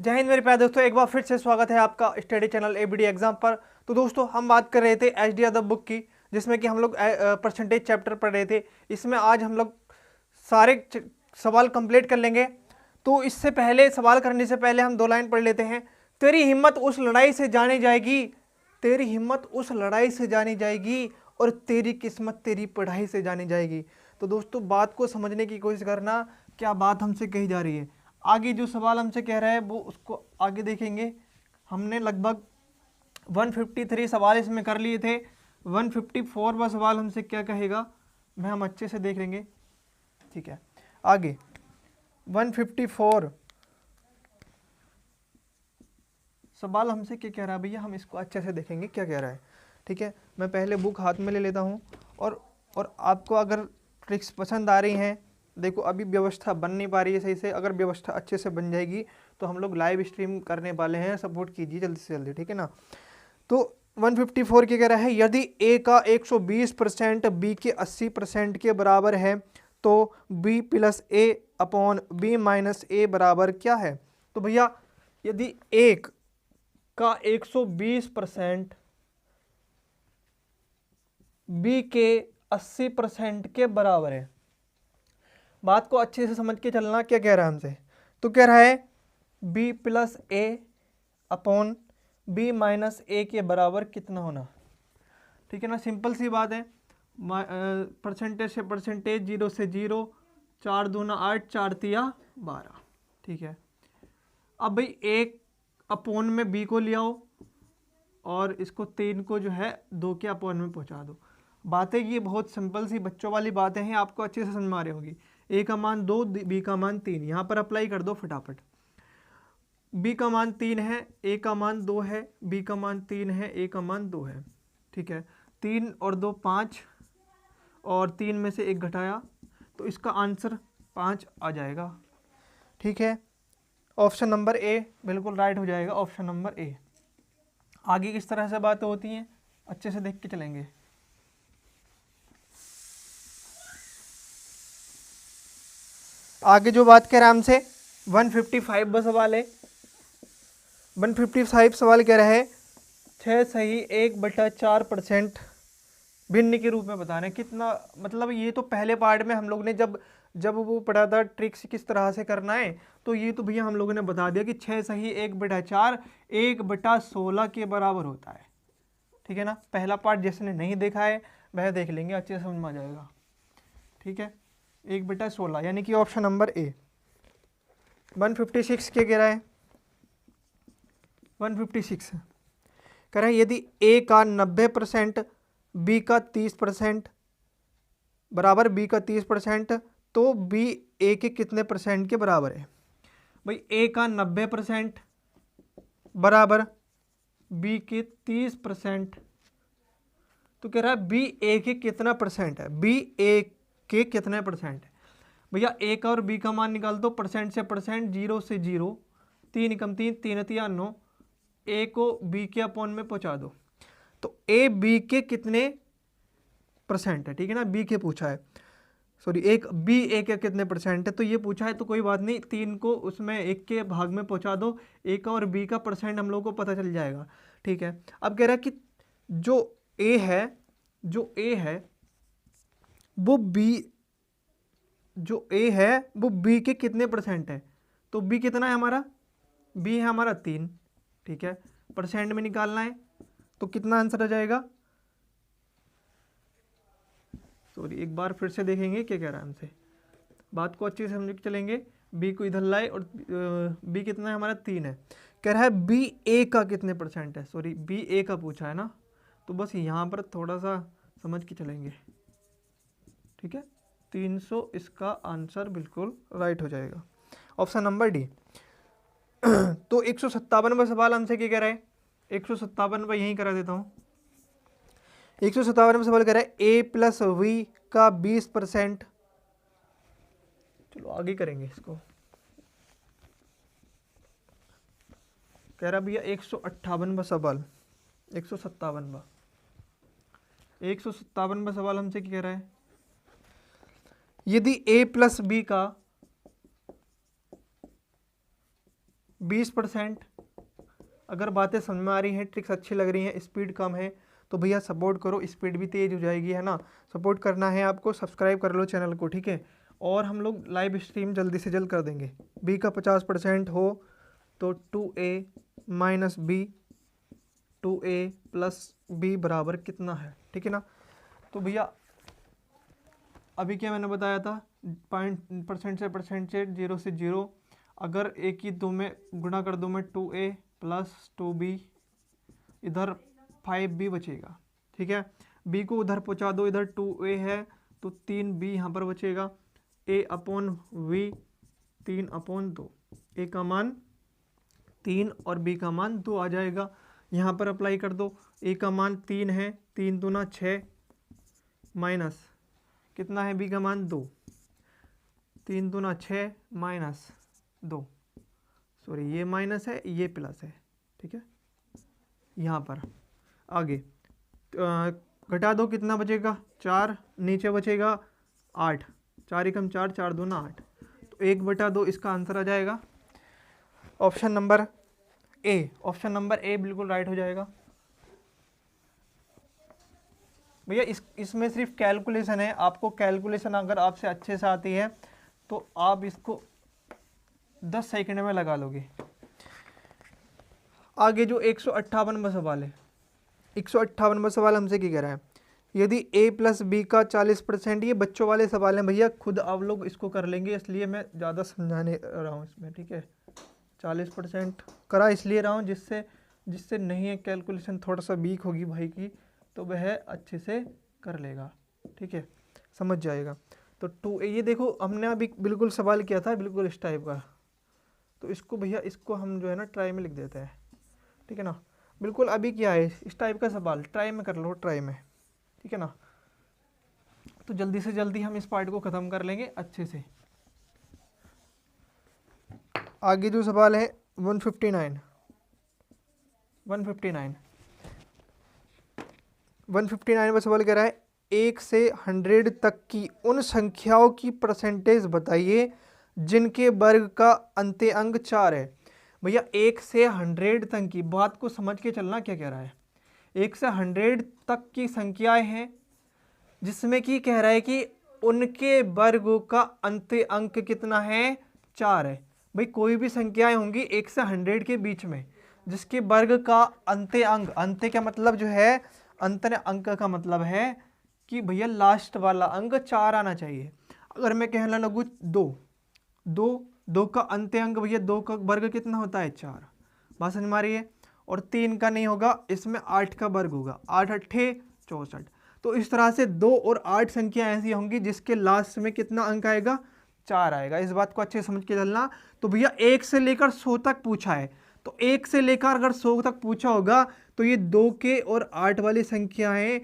जय हिंद मेरे प्यारे दोस्तों, एक बार फिर से स्वागत है आपका स्टडी चैनल एबीडी एग्जाम पर। तो दोस्तों हम बात कर रहे थे एचडी यादव बुक की, जिसमें कि हम लोग परसेंटेज चैप्टर पढ़ रहे थे। इसमें आज हम लोग सारे सवाल कंप्लीट कर लेंगे। तो इससे पहले सवाल करने से पहले हम दो लाइन पढ़ लेते हैं। तेरी हिम्मत उस लड़ाई से जानी जाएगी, तेरी हिम्मत उस लड़ाई से जानी जाएगी, और तेरी किस्मत तेरी पढ़ाई से जानी जाएगी। तो दोस्तों बात को समझने की कोशिश करना, क्या बात हमसे कही जा रही है। आगे जो सवाल हमसे कह रहा है वो उसको आगे देखेंगे। हमने लगभग 153 सवाल इसमें कर लिए थे। 154वां सवाल हमसे क्या कहेगा मैं हम अच्छे से देख लेंगे। ठीक है, आगे 154 सवाल हमसे क्या कह रहा है भैया, हम इसको अच्छे से देखेंगे क्या कह रहा है। ठीक है, मैं पहले बुक हाथ में ले लेता हूँ। और आपको अगर ट्रिक्स पसंद आ रही हैं, देखो अभी व्यवस्था बन नहीं पा रही है सही से। अगर व्यवस्था अच्छे से बन जाएगी तो हम लोग लाइव स्ट्रीम करने वाले हैं, सपोर्ट कीजिए जल्दी से जल्दी, ठीक है ना। तो 154 क्या कह रहा है, यदि ए का 120% बी के 80% के बराबर है तो बी प्लस ए अपॉन बी माइनस ए बराबर क्या है। तो भैया यदि एक का 120% बी के 80% के बराबर है, बात को अच्छे से समझ के चलना। क्या कह रहा है हमसे, तो कह रहा है b प्लस ए अपॉन बी माइनस ए के बराबर कितना होना। ठीक है ना, सिंपल सी बात है। परसेंटेज से परसेंटेज, 0 से 0, 4 दूना 8, 4 तिया 12। ठीक है, अब भाई एक अपोन में बी को ले आओ और इसको 3 को जो है 2 के अपोन में पहुंचा दो। बातें ये बहुत सिंपल सी बच्चों वाली बातें हैं, आपको अच्छे से समझ में आ रही होगी। ए का मान 2, बी का मान 3, यहाँ पर अप्लाई कर दो फटाफट। बी का मान 3 है, ए का मान 2 है, बी का मान 3 है, ए का मान 2 है। ठीक है, 3 और 2 5, और 3 में से 1 घटाया तो इसका आंसर 5 आ जाएगा। ठीक है, ऑप्शन नंबर ए बिल्कुल राइट हो जाएगा, ऑप्शन नंबर ए। आगे किस तरह से बातें होती हैं अच्छे से देख के चलेंगे। आगे जो बात कह रहा है हमसे 155 सवाल है। 155 सवाल कह रहा है 6 सही 1/4% भिन्न के रूप में बताना है। कितना मतलब, ये तो पहले पार्ट में हम लोग ने जब वो पढ़ा था ट्रिक्स किस तरह से करना है, तो ये तो भैया हम लोगों ने बता दिया कि 6 सही 1/4 1/16 के बराबर होता है। ठीक है ना, पहला पार्ट जिसने नहीं देखा है वह देख लेंगे, अच्छे से समझ में आ जाएगा। ठीक है, 1/16 यानी कि ऑप्शन नंबर ए। 156 क्या कह रहा है, 156 कह रहा है यदि ए का 90% बी का 30% बराबर बी का 30%, तो बी ए के कितने परसेंट के बराबर है। भाई ए का 90% बराबर बी के 30%, तो कह रहा है बी ए के कितना परसेंट है, बी ए के कितने परसेंट है। भैया ए का और बी का मान निकाल दो, परसेंट से परसेंट, 0 से 0, 3 कम 3, 3 तिया 9, ए को बी के अपॉन में पहुंचा दो। तो ए बी के कितने परसेंट है, ठीक है ना, बी के पूछा है, सॉरी एक बी ए के कितने परसेंट है, तो ये पूछा है तो कोई बात नहीं, 3 को उसमें 1 के भाग में पहुंचा दो, ए का और बी का परसेंट हम लोग को पता चल जाएगा। ठीक है, अब कह रहा है कि जो ए है वो बी के कितने परसेंट है। तो बी कितना है हमारा, बी है हमारा 3। ठीक है, परसेंट में निकालना है तो कितना आंसर आ जाएगा, सॉरी एक बार फिर से देखेंगे क्या कह रहा है हमसे, बात को अच्छे से समझ के चलेंगे। बी को इधर लाए और बी कितना है हमारा 3 है। कह रहा है बी ए का कितने परसेंट है, सॉरी बी ए का पूछा है ना, तो बस यहाँ पर थोड़ा सा समझ के चलेंगे। ठीक है, 300 इसका आंसर बिल्कुल राइट हो जाएगा, ऑप्शन नंबर डी। तो 157वां सवाल हमसे क्या कह रहा है, 157वां यहीं करा देता हूँ। 157वां सवाल कह रहा है ए प्लस वी का 20%, चलो आगे करेंगे इसको। कह रहा भैया 158वां सवाल, 157वां सवाल हमसे क्या कह रहा है, यदि a प्लस बी का 20%। अगर बातें समझ में आ रही हैं, ट्रिक्स अच्छी लग रही हैं, स्पीड कम है तो भैया सपोर्ट करो, स्पीड भी तेज़ हो जाएगी, है ना। सपोर्ट करना है आपको, सब्सक्राइब कर लो चैनल को, ठीक है। और हम लोग लाइव स्ट्रीम जल्दी से जल्द कर देंगे। बी का 50% हो तो 2a minus B, 2a plus B बराबर कितना है, ठीक है ना। तो भैया अभी क्या मैंने बताया था, परसेंट से 0 से 0, अगर एक ही दो में गुणा कर दूँ मैं 2a प्लस 2b, इधर 5b बचेगा, ठीक है। b को उधर पहुंचा दो, इधर 2a है तो 3b यहाँ पर बचेगा, a अपॉन v 3/2, a का मान 3 और b का मान 2 आ जाएगा। यहाँ पर अप्लाई कर दो, a का मान 3 है, 3 दूना 6 माइनस कितना है, b का मान 2, 3 दूना 6 माइनस 2, सॉरी ये माइनस है ये प्लस है, ठीक है। यहाँ पर आगे घटा दो, कितना बचेगा 4, नीचे बचेगा 8, 4 एकम 4, 4 दूना 8, तो 1/2 इसका आंसर आ जाएगा option number A. Option number A बिल्कुल राइट हो जाएगा भैया। इसमें सिर्फ कैलकुलेशन है, आपको कैलकुलेशन अगर आपसे अच्छे से आती है तो आप इसको 10 सेकंड में लगा लोगे। आगे जो 158वां सवाल है, 158वां सवाल हमसे क्या कह रहा है, यदि a प्लस बी का 40%, ये बच्चों वाले सवाल हैं भैया, खुद आप लोग इसको कर लेंगे, इसलिए मैं ज़्यादा समझाने रहा हूँ इसमें, ठीक है। 40% करा इसलिए रहा हूँ जिससे नहीं है कैलकुलेशन थोड़ा सा वीक होगी भाई की, तो वह अच्छे से कर लेगा, ठीक है, समझ जाएगा। तो 2a, ये देखो हमने अभी बिल्कुल सवाल किया था बिल्कुल इस टाइप का, तो इसको भैया इसको हम जो है ना ट्राई में लिख देते हैं, ठीक है ना। बिल्कुल अभी क्या है इस टाइप का सवाल, ट्राई में कर लो, ट्राई में, ठीक है ना। तो जल्दी से जल्दी हम इस पार्ट को ख़त्म कर लेंगे अच्छे से। आगे जो सवाल है 159 में सवाल कह रहा है 1 से 100 तक की उन संख्याओं की परसेंटेज बताइए जिनके वर्ग का अंत्य-अंक 4 है। भैया 1 से 100 तक की बात को समझ के चलना, क्या कह रहा है, 1 से 100 तक की संख्याएं हैं जिसमें कि कह रहा है कि उनके वर्गों का अंत्य-अंक कितना है, 4 है। भाई कोई भी संख्याएं होंगी 1 से 100 के बीच में जिसके वर्ग का अंत्य-अंक, अंत्य का मतलब जो है, अंतर अंक का मतलब है कि भैया लास्ट वाला अंक 4 आना चाहिए। अगर मैं कहने लगूँ 2 का अंत्य-अंक भैया 2 का वर्ग कितना होता है, 4, बात समझ में आ रही है। और 3 का नहीं होगा, इसमें 8 का वर्ग होगा, 8 8 64। तो इस तरह से 2 और 8 संख्या ऐसी होंगी जिसके लास्ट में कितना अंक आएगा, 4 आएगा। इस बात को अच्छे समझ के चलना। तो भैया 1 से लेकर 100 तक पूछा है, तो 1 से लेकर अगर 100 तक पूछा होगा तो ये 2 के और 8 वाली संख्याएं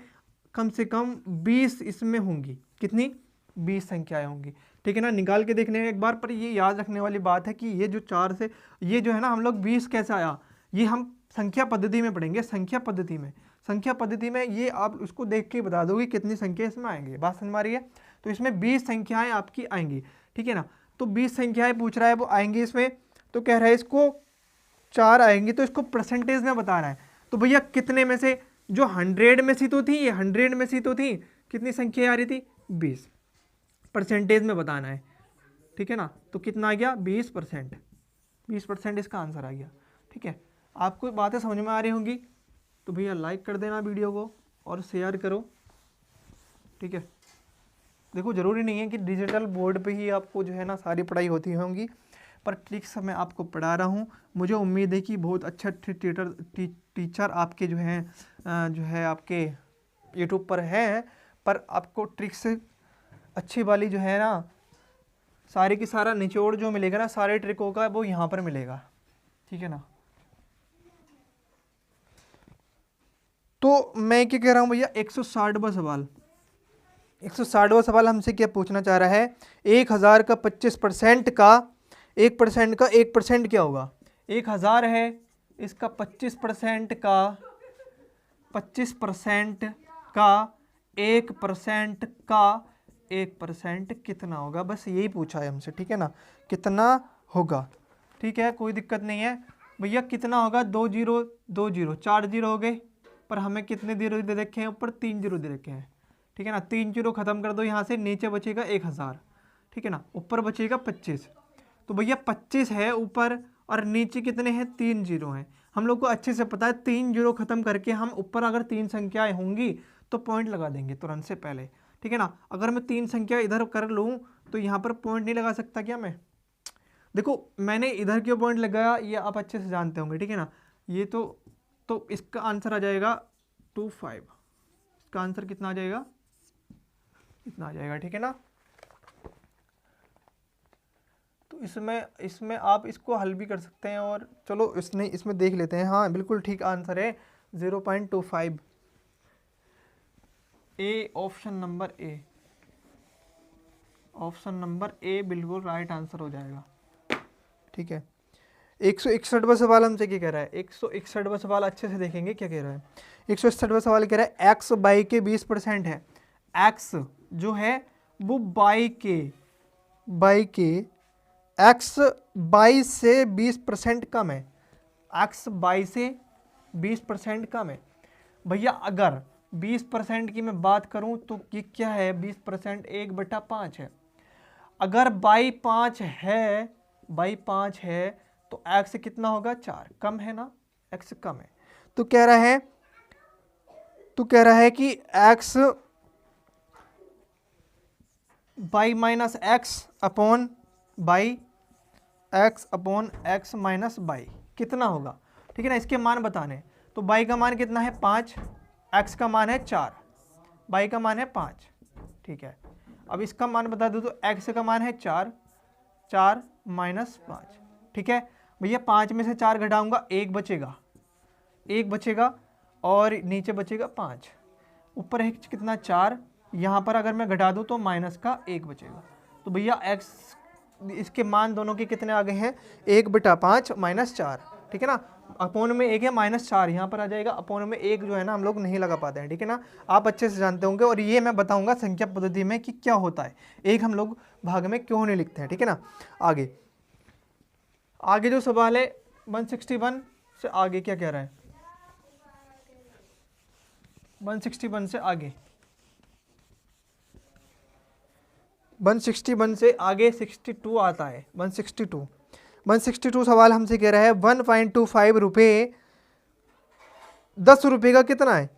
कम से कम 20 इसमें होंगी, कितनी, 20 संख्याएं होंगी, ठीक है ना। निकाल के देखने में एक बार, पर ये याद रखने वाली बात है कि ये जो 4 से ये जो है ना, हम लोग 20 कैसे आया, ये हम संख्या पद्धति में पढ़ेंगे। संख्या पद्धति में ये आप उसको देख के बता दोगे कितनी संख्या इसमें आएंगी, बात समझ में आ रही है। तो इसमें 20 संख्याएं आपकी आएंगी, ठीक है ना। तो 20 संख्याएं पूछ रहा है, वो आएंगी इसमें, तो कह रहा है इसको 4 आएंगी, तो इसको परसेंटेज में बता रहा है। तो भैया कितने में से, जो 100 में से तो थी, ये 100 में से तो थी, कितनी संख्या आ रही थी, 20, परसेंटेज में बताना है, ठीक है ना। तो कितना आ गया, 20%, 20% इसका आंसर आ गया, ठीक है। आपको बातें समझ में आ रही होंगी तो भैया लाइक कर देना वीडियो को और शेयर करो, ठीक है। देखो ज़रूरी नहीं है कि डिजिटल बोर्ड पे ही आपको जो है ना सारी पढ़ाई होती होंगी, पर ट्रिक्स मैं आपको पढ़ा रहा हूँ। मुझे उम्मीद है कि बहुत अच्छा टीचर आपके जो है आपके यूट्यूब पर है, पर आपको ट्रिक्स अच्छी वाली जो है ना, सारे की सारा निचोड़ जो मिलेगा ना सारे ट्रिकों का, वो यहाँ पर मिलेगा, ठीक है ना। तो मैं क्या कह रहा हूँ भैया, 160वां सवाल, 160वां सवाल हमसे क्या पूछना चाह रहा है, 1000 का 25% का 1% का 1% क्या होगा। 1000 है, इसका 25% का 1% का 1% कितना होगा, बस यही पूछा है हमसे, ठीक है ना, कितना होगा। ठीक है, कोई दिक्कत नहीं है भैया। कितना होगा, 2 जीरो 2 जीरो 4 जीरो हो गए, पर हमें कितने जीरो दे रखे हैं, ऊपर 3 जीरो दे रखे हैं। ठीक है ना, 3 जीरो खत्म कर दो यहाँ से, नीचे बचेगा 1000। ठीक है ना, ऊपर बचेगा 25। तो भैया 25 है ऊपर और नीचे कितने हैं, 3 जीरो हैं। हम लोग को अच्छे से पता है 3 जीरो खत्म करके हम ऊपर अगर 3 संख्याएं होंगी तो पॉइंट लगा देंगे तुरंत से पहले। ठीक है ना, अगर मैं 3 संख्या इधर कर लूँ तो यहाँ पर पॉइंट नहीं लगा सकता क्या मैं? देखो मैंने इधर क्यों पॉइंट लगाया ये आप अच्छे से जानते होंगे। ठीक है ना, ये तो इसका आंसर आ जाएगा 25। इसका आंसर कितना आ जाएगा, इतना आ जाएगा। ठीक है ना, तो इसमें आप इसको हल भी कर सकते हैं, और चलो इसमें देख लेते हैं। हाँ बिल्कुल ठीक आंसर है 0.25। A, option number A, option number A बिल्कुल राइट आंसर हो जाएगा। ठीक है, 161वां सवाल हमसे क्या कह रहा है, 161वां सवाल अच्छे से देखेंगे क्या कह रहा है। 161वां सवाल कह रहा है एक्स बाई के 20% है। एक्स जो है वो बाई के एक्स बाई से 20% कम है। एक्स बाई से 20% कम है। भैया अगर 20% की मैं बात करूं तो ये क्या है, 20% 1/5 है। अगर बाई 5 है तो एक्स कितना होगा, 4, कम है ना, एक्स कम है। तो कह रहा है कि x by minus x upon by, x upon x minus by कितना होगा। ठीक है ना, इसके मान बताने। तो बाई का मान कितना है, 5, एक्स का मान है 4, बाई का मान है 5। ठीक है, अब इसका मान बता दो तो एक्स का मान है 4, 4 माइनस 5। ठीक है भैया, 5 में से 4 घटाऊंगा, 1 बचेगा और नीचे बचेगा 5, ऊपर है कितना 4, यहाँ पर अगर मैं घटा दूँ तो माइनस का 1 बचेगा। तो भैया एक्स, इसके मान दोनों के कितने आ गए हैं, 1/5 माइनस 4। ठीक है ना, अपोन में 1 है, माइनस 4 यहाँ पर आ जाएगा। अपोन में 1 जो है ना हम लोग नहीं लगा पाते हैं। ठीक है ना, आप अच्छे से जानते होंगे, और ये मैं बताऊंगा संख्या पद्धति में कि क्या होता है, एक हम लोग भाग में क्यों नहीं लिखते हैं। ठीक है ना, आगे जो सवाल है 161 से आगे क्या कह रहा है, 161 से आगे 161 से आगे 62 आता है। 162 सवाल हमसे कह रहा है 1.25 रुपये 10 रुपये का कितना है।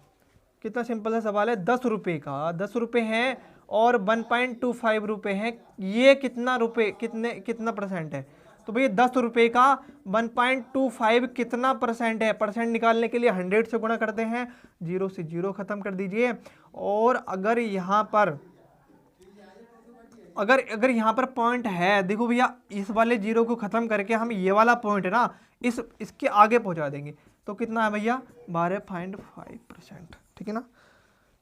कितना सिंपल सा सवाल है, 10 रुपये का 10 रुपये है और 1.25 रुपये है। ये कितना रुपये, कितना परसेंट है। तो भैया 10 रुपये का 1.25 कितना परसेंट है। परसेंट निकालने के लिए 100 से गुणा करते हैं, 0 से 0 खत्म कर दीजिए। और अगर यहाँ पर अगर यहाँ पर पॉइंट है, देखो भैया इस वाले 0 को खत्म करके हम ये वाला पॉइंट है ना इसके आगे पहुँचा देंगे। तो कितना है भैया, 12.5%। ठीक है ना,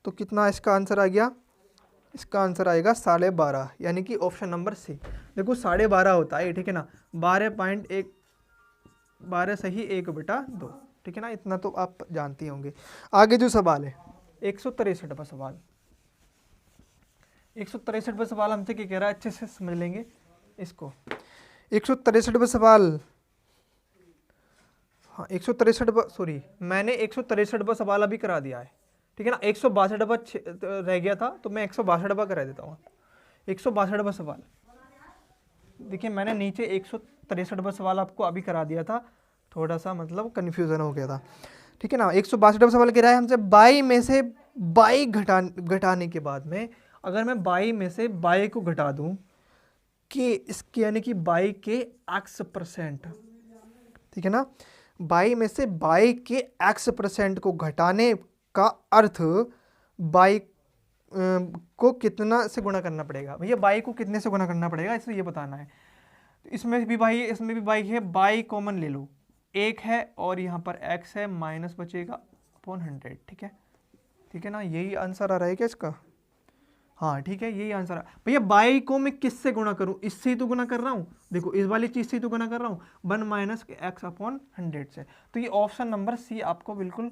तो कितना इसका आंसर आ गया, इसका आंसर आएगा 12.5, यानी कि ऑप्शन नंबर सी। देखो 12.5 होता है। ठीक है ना, 12.1, 12 सही 1/2। ठीक है ना, इतना तो आप जानते होंगे। आगे जो सवाल है 163वां सवाल, 163वां सवाल हमसे क्या कह रहा है, अच्छे से समझ लेंगे इसको। 163वां सवाल, हाँ 163वां, सॉरी मैंने 163वां सवाल अभी करा दिया है। ठीक है ना, 162वां रह गया था तो मैं 162वां करा देता हूँ। 162वां सवाल देखिए, मैंने नीचे 163वां सवाल आपको अभी करा दिया था, थोड़ा सा मतलब कन्फ्यूज़न हो गया था। ठीक है ना, 162वां सवाल कह रहा है हमसे बाई में से बाई घटाने के बाद में, अगर मैं बाई में से बाई को घटा दूं कि इसके यानी कि बाई के x%। ठीक है ना, बाई में से बाई के x% को घटाने का अर्थ बाई को कितना से गुणा करना पड़ेगा। भैया बाई को कितने से गुणा करना पड़ेगा, इससे ये बताना है। इसमें भी बाई है, इसमें भी बाई है, बाई कॉमन ले लो, 1 है और यहाँ पर x है, माइनस बचेगा अपॉन 100। ठीक है ना, यही आंसर आ रहा है क्या इसका, हाँ ठीक है यही आंसर है। भैया बाई को मैं किससे गुणा करूं, इससे ही तो गुणा कर रहा हूं, देखो इस वाली चीज से ही तो गुणा कर रहा हूं, 1 - x अपॉन 100 से। तो ये ऑप्शन नंबर सी आपको बिल्कुल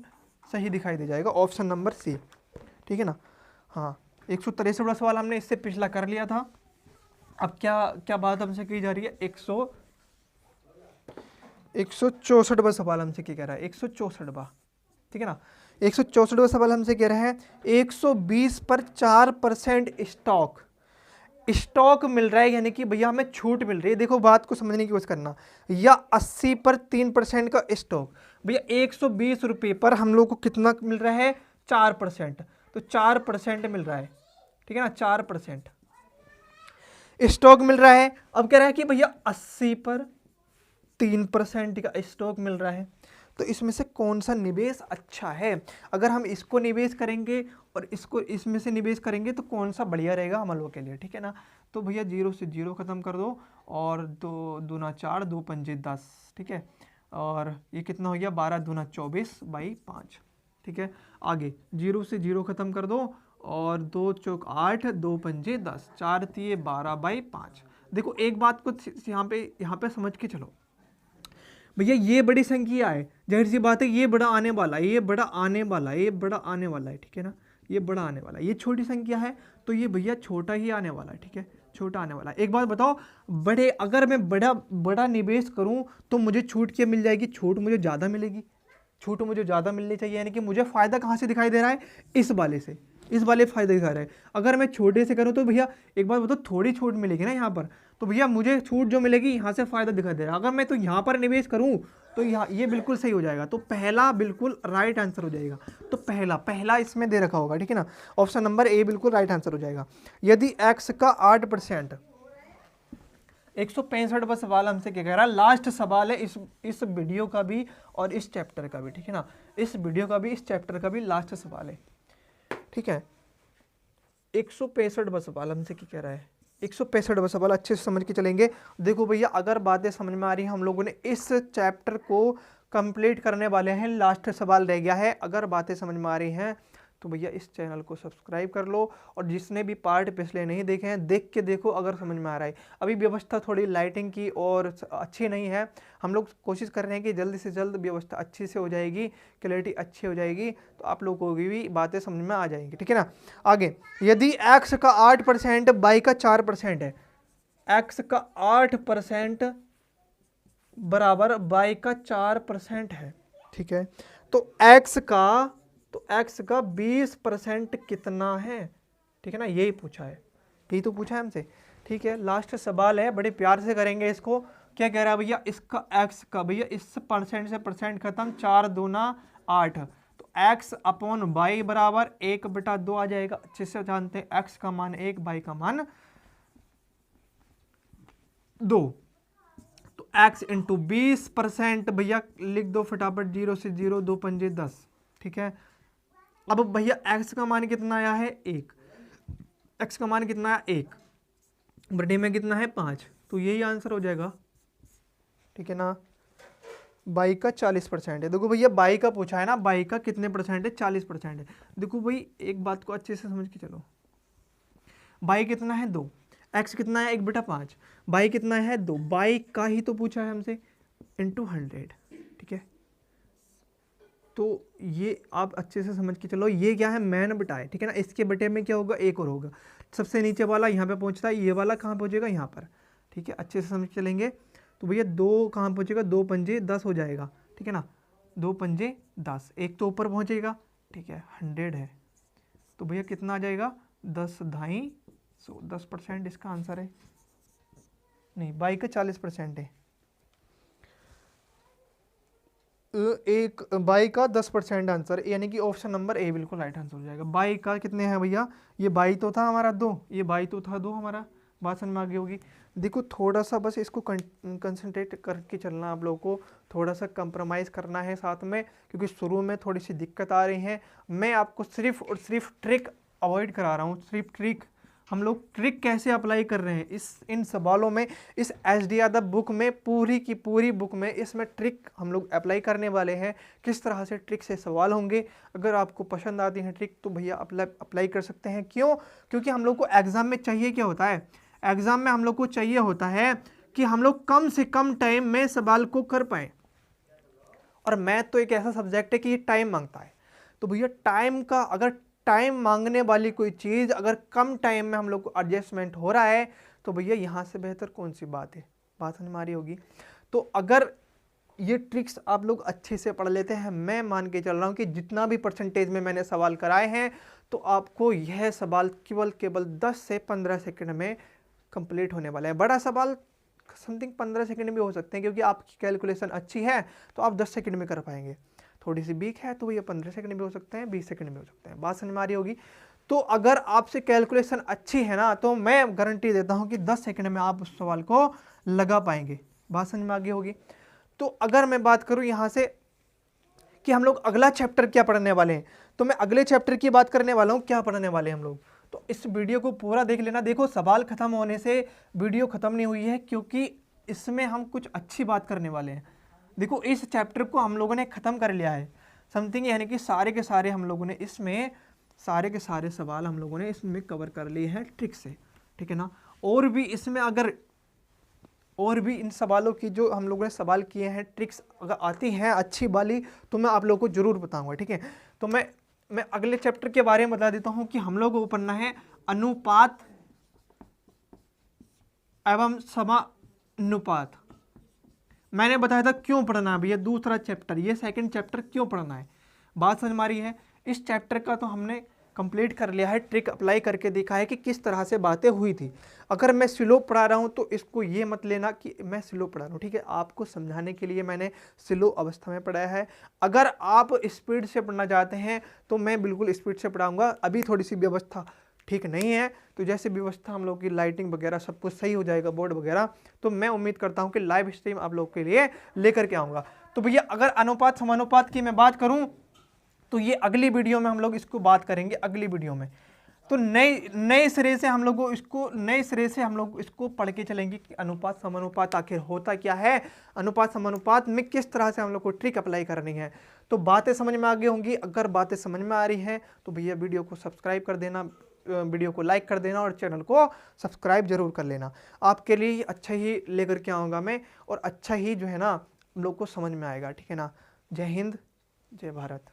सही दिखाई दे जाएगा, ऑप्शन नंबर सी। ठीक है ना, हाँ 163वां सवाल हमने इससे पिछला कर लिया था। अब क्या क्या बात हमसे की जा रही है, 164वां सवाल हमसे क्या कह रहा है, 164वां, ठीक है ना। 164वां सवाल हमसे कह रहा है 120 पर 4% स्टॉक मिल रहा है, यानी कि भैया हमें छूट मिल रही है। देखो बात को समझने की कोशिश करना, या 80 पर 3% का स्टॉक। भैया 120 रुपये पर हम लोग को कितना मिल रहा है, 4%, तो 4% मिल रहा है, ठीक है ना, 4% स्टॉक मिल रहा है। अब कह रहा है कि भैया 80 पर 3% का स्टॉक मिल रहा है, तो इसमें से कौन सा निवेश अच्छा है। अगर हम इसको निवेश करेंगे और इसको इसमें से निवेश करेंगे तो कौन सा बढ़िया रहेगा हम लोगों के लिए, ठीक है ना। तो भैया 0 से 0 खत्म कर दो, और 2 दूना 4, 2 पंजे 10, ठीक है, और ये कितना हो गया, 12 दूना 24/5, ठीक है। आगे 0 से 0 खत्म कर दो, और 2 चौक 8, 2 पंजे 10, 4 तिये 12/5। देखो एक बात को यहाँ पे समझ के चलो, भैया ये बड़ी संख्या है, जाहिर सी बात है ये बड़ा आने वाला है, ये बड़ा आने वाला है, ये बड़ा आने वाला है, ठीक है ना, ये बड़ा आने वाला है। ये छोटी संख्या है तो ये भैया छोटा ही आने वाला है, ठीक है, छोटा आने वाला है। एक बात बताओ, अगर मैं बड़ा निवेश करूं तो मुझे छूट क्या मिल जाएगी, छूट मुझे ज़्यादा मिलेगी, छूट मुझे ज़्यादा मिलनी चाहिए, यानी कि मुझे फ़ायदा कहाँ से दिखाई दे रहा है, इस वाले से, इस वाले फ़ायदा दिखा रहा है। अगर मैं छोटे से करूँ तो भैया एक बात बताओ, थोड़ी छूट मिलेगी ना यहाँ पर, तो भैया मुझे छूट जो मिलेगी यहाँ से फ़ायदा दिखाई दे रहा है। अगर मैं तो यहाँ पर निवेश करूँ तो यहाँ ये बिल्कुल सही हो जाएगा, तो पहला बिल्कुल राइट आंसर हो जाएगा। तो पहला इसमें दे रखा होगा, ठीक है ना, ऑप्शन नंबर ए बिल्कुल राइट आंसर हो जाएगा। यदि एक्स का 8%, 165वां सवाल हमसे क्या कह रहा है, लास्ट सवाल है इस वीडियो का भी और इस चैप्टर का भी, ठीक है ना, इस वीडियो का भी इस चैप्टर का भी लास्ट सवाल है, ठीक है। 165वां सवाल हमसे क्या कह रहा है, 165वां सवाल अच्छे से समझ के चलेंगे। देखो भैया अगर बातें समझ में आ रही हैं, हम लोगों ने इस चैप्टर को कंप्लीट करने वाले हैं, लास्ट सवाल रह गया है। अगर बातें समझ में आ रही हैं तो भैया इस चैनल को सब्सक्राइब कर लो, और जिसने भी पार्ट पिछले नहीं देखे हैं देख के देखो अगर समझ में आ रहा है। अभी व्यवस्था थोड़ी लाइटिंग की और अच्छी नहीं है, हम लोग कोशिश कर रहे हैं कि जल्दी से जल्द व्यवस्था अच्छी से हो जाएगी, क्लैरिटी अच्छी हो जाएगी, तो आप लोगों की भी बातें समझ में आ जाएंगी, ठीक है ना। आगे, यदि एक्स का 8%, वाई का 4% है, एक्स का 8% बराबर वाई का 4% है, ठीक है, तो एक्स का 20% कितना है, ठीक है ना, यही पूछा है, यही तो पूछा है हमसे, ठीक है। लास्ट सवाल है, बड़े प्यार से करेंगे इसको। क्या कह रहा है भैया, इसका एक्स का, भैया इस परसेंट से परसेंट खत्म, 4 दूना 8, तो एक्स अपॉन वाई बराबर 1/2 आ जाएगा। अच्छे से जानते हैं एक्स का मान 1, वाई का मान 2, तो x इंटू 20%, भैया लिख दो फटाफट, 0 से 0, 2 पंजे 10, ठीक है। अब भैया x का मान कितना आया है, 1, x का मान कितना है 1, बटे में कितना है 5, तो यही आंसर हो जाएगा, ठीक है ना। बाई का 40% है। देखो भैया बाई का पूछा है ना, बाई का कितने परसेंट है, 40% है। देखो भाई एक बात को अच्छे से समझ के चलो, बाई कितना है 2, एक्स कितना है 1/5, बाई कितना है 2, बाई का ही तो पूछा है हमसे, इंटू 100, ठीक है। तो ये आप अच्छे से समझ के चलो, ये क्या है, मैन बटा है, ठीक है ना, इसके बटे में क्या होगा, एक और होगा, सबसे नीचे वाला यहाँ पे पहुँचता है, ये वाला कहाँ पहुँचेगा, यहाँ पर, ठीक है, अच्छे से समझ के चलेंगे। तो भैया 2 कहाँ पहुँचेगा, 2 पंजे 10 हो जाएगा, ठीक है ना, 2 पंजे 10, एक तो ऊपर पहुँचेगा, ठीक है, 100 है, तो भैया कितना आ जाएगा, 10 ढाई 10% इसका आंसर है, नहीं बाई का 40% है, एक बाई का 10% आंसर, यानी कि ऑप्शन नंबर ए बिल्कुल राइट आंसर हो जाएगा। बाई का कितने हैं भैया, ये बाई तो था हमारा 2, ये बाई तो था 2 हमारा, बात समझ में आ गई होगी। देखो थोड़ा सा बस इसको कंसंट्रेट करके चलना, आप लोगों को थोड़ा सा कंप्रोमाइज़ करना है साथ में, क्योंकि शुरू में थोड़ी सी दिक्कत आ रही है। मैं आपको सिर्फ और सिर्फ ट्रिक अवॉइड करा रहा हूँ, सिर्फ ट्रिक। हम लोग ट्रिक कैसे अप्लाई कर रहे हैं इन सवालों में, इस एचडीआर द बुक में, पूरी की पूरी बुक में इसमें ट्रिक हम लोग अप्लाई करने वाले हैं। किस तरह से ट्रिक से सवाल होंगे, अगर आपको पसंद आती है ट्रिक तो भैया अप्लाई कर सकते हैं। क्यों, क्योंकि हम लोग को एग्ज़ाम में चाहिए क्या होता है, एग्ज़ाम में हम लोग को चाहिए होता है कि हम लोग कम से कम टाइम में सवाल को कर पाएँ, और मैथ तो एक ऐसा सब्जेक्ट है कि ये टाइम मांगता है। तो भैया टाइम का, अगर टाइम मांगने वाली कोई चीज़ अगर कम टाइम में हम लोग को एडजस्टमेंट हो रहा है, तो भैया यहाँ से बेहतर कौन सी बात है, बात समझ में आ रही होगी। तो अगर ये ट्रिक्स आप लोग अच्छे से पढ़ लेते हैं, मैं मान के चल रहा हूँ कि जितना भी परसेंटेज में मैंने सवाल कराए हैं तो आपको यह सवाल केवल 10 से 15 सेकंड में कंप्लीट होने वाला है। बड़ा सवाल समथिंग 15 सेकंड में भी हो सकते हैं, क्योंकि आपकी कैलकुलेशन अच्छी है तो आप 10 सेकंड में कर पाएंगे। थोड़ी सी वीक है तो ये 15 सेकंड में हो सकते हैं, 20 सेकंड में हो सकते हैं। बात समझ में आ रही होगी। तो अगर आपसे कैलकुलेशन अच्छी है ना तो मैं गारंटी देता हूं कि 10 सेकंड में आप उस सवाल को लगा पाएंगे। बात समझ में आ गई होगी। तो अगर मैं बात करूं यहां से कि हम लोग अगला चैप्टर क्या पढ़ने वाले हैं, तो मैं अगले चैप्टर की बात करने वाला हूं। क्या पढ़ने वाले हैं हम लोग, तो इस वीडियो को पूरा देख लेना। देखो सवाल खत्म होने से वीडियो खत्म नहीं हुई है, क्योंकि इसमें हम कुछ अच्छी बात करने वाले हैं। देखो इस चैप्टर को हम लोगों ने खत्म कर लिया है समथिंग, यानी कि सारे के सारे हम लोगों ने इसमें सारे के सारे सवाल हम लोगों ने इसमें कवर कर लिए हैं ट्रिक से, ठीक है ना। और भी इसमें अगर और भी इन सवालों की जो हम लोगों ने सवाल किए हैं ट्रिक्स अगर आती हैं अच्छी वाली तो मैं आप लोगों को जरूर बताऊंगा, ठीक है। तो मैं अगले चैप्टर के बारे में बता देता हूं कि हम लोगों को पढ़ना है अनुपात एवं समानुपात। मैंने बताया था क्यों पढ़ना है भैया, दूसरा चैप्टर, ये सेकंड चैप्टर क्यों पढ़ना है। बात समझ में आ रही है। इस चैप्टर का तो हमने कंप्लीट कर लिया है, ट्रिक अप्लाई करके देखा है कि किस तरह से बातें हुई थी। अगर मैं स्लो पढ़ा रहा हूं तो इसको ये मत लेना कि मैं स्लो पढ़ा रहा हूं, ठीक है। आपको समझाने के लिए मैंने स्लो अवस्था में पढ़ाया है। अगर आप स्पीड से पढ़ना चाहते हैं तो मैं बिल्कुल स्पीड से पढ़ाऊंगा। अभी थोड़ी सी व्यवस्था ठीक नहीं है, तो जैसे व्यवस्था हम लोग की लाइटिंग वगैरह सब कुछ सही हो जाएगा, बोर्ड वगैरह, तो मैं उम्मीद करता हूं कि लाइव स्ट्रीम आप लोग के लिए लेकर के आऊँगा। तो भैया अगर अनुपात समानुपात की मैं बात करूँ तो ये अगली वीडियो में हम लोग इसको बात करेंगे, अगली वीडियो में। तो नए सिरे से हम लोग इसको पढ़ के चलेंगे कि अनुपात समानुपात आखिर होता क्या है, अनुपात समानुपात में किस तरह से हम लोग को ट्रिक अप्लाई करनी है। तो बातें समझ में आ गई होंगी। अगर बातें समझ में आ रही हैं तो भैया वीडियो को सब्सक्राइब कर देना, वीडियो को लाइक कर देना और चैनल को सब्सक्राइब जरूर कर लेना। आपके लिए अच्छा ही लेकर के आऊँगा मैं, और अच्छा ही जो है ना हम लोग को समझ में आएगा, ठीक है ना। जय हिंद, जय भारत।